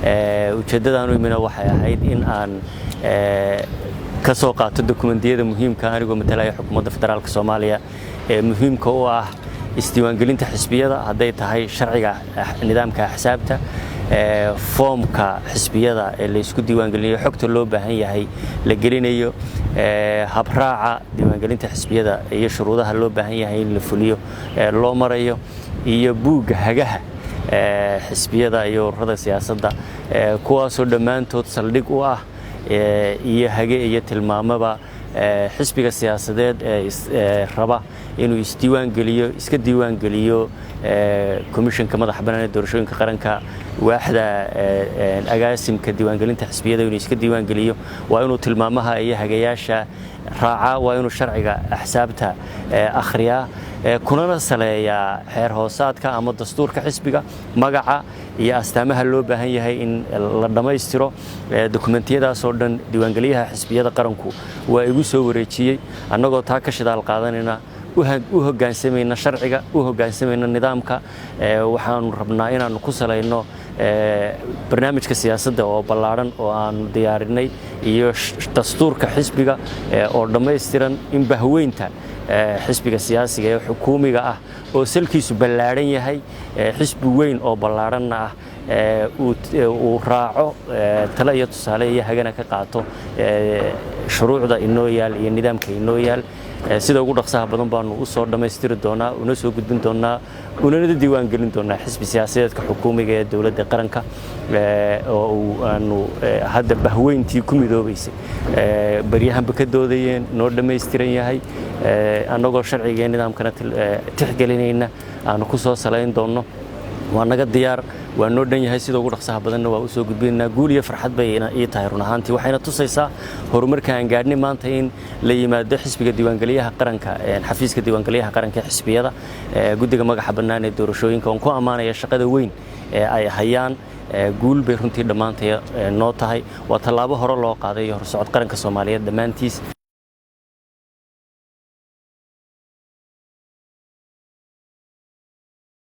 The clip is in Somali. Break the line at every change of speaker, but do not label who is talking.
ujeedadaan u imina waxay ahayd in aan ka soo qaato dokumentiyada muhiimka anigoo matalaya xukuumadda federaalka Soomaaliya ee muhiimka u ah isdiiwaangelinta xisbiyada hadday tahay sharciga nidaamka xisaabta foomka xisbiyada ee la isku diiwaangelinayo xogta loo baahan yahay la gelinayo habraaca diiwaangelinta xisbiyada iyo shuruudaha loo baahan yahay in la fuliyo loo marayo iyo buugga hagaha xisbiyada iyo ururada siyaasadda kuwaasoo dhammaantood saldhig u ah iyo hage iyo tilmaamaba xisbiga siyaasadeed ee raba inuu iska diiwaan geliyo komishanka madaxa bannaan ee doorashooyinka qaranka waaxda agaasimka diiwaangelinta xisbiyada inuu iska diiwaan geliyo waa inuu tilmaamaha iyo hagayaasha raaca waa inuu sharciga axsaabta akhriyaa kunana saleeyaa xeer hoosaadka ama dastuurka xisbiga magaca iyo astaamaha loo baahan yahay in la dhammaystiro dokumentiyadaas oo dhan diiwaangeliyaha xisbiyada qaranku waa igu soo wareejiyey annagoo taa ka shidaal qaadanayna u hoggaansamayna sharciga u hoggaansamayna nidaamka waxaanu rabnaa inaanu ku salayno barnaamijka siyaasadda oo ballaaran oo aanu diyaarinay iyo dastuurka xisbiga oo dhammaystiran in bahweynta xisbiga siyaasiga ee xukuumiga ah oo salkiisu ballaaran yahay xisbi weyn oo ballaaranna ah uu raaco talo iyo tusaale iyo hagana ka qaato shuruucda inoo yaal iyo nidaamka inoo yaal sida ugu dhaqsaha badan baanu u soo dhammaystiri doonaa una soo gudbin doonaa unana diiwaan gelin doonaa xisbi siyaasadeedka xukuumiga ee dowladda qaranka oo aanu hadda bahweyntii ku midoobaysay baryahanba ka doodayeen noo dhammaystiran yahay annagoo sharciga iyo nidaamkana tixgelinayna aanu ku soo salayn doonno waa naga diyaar waa noo dhan yahay sida ugu dhaqsaha badanna waa u soo gudbinaynaa guul iyo farxad bay ii tahay run ahaantii waxayna tusaysaa horumarka aan gaadhnay maanta in la yimaado xisbiga diiwaangeliyaha qaranka xafiiska diiwaangeliyaha qaranka ee xisbiyada guddiga magaxa bannaan ee doorashooyinka oon ku ammaanaya shaqada weyn ee ay hayaan guul bay runtii dhammaantay noo tahay waa tallaabo hore loo qaaday iyo horsocod qaranka Soomaaliyeed dhammaantiis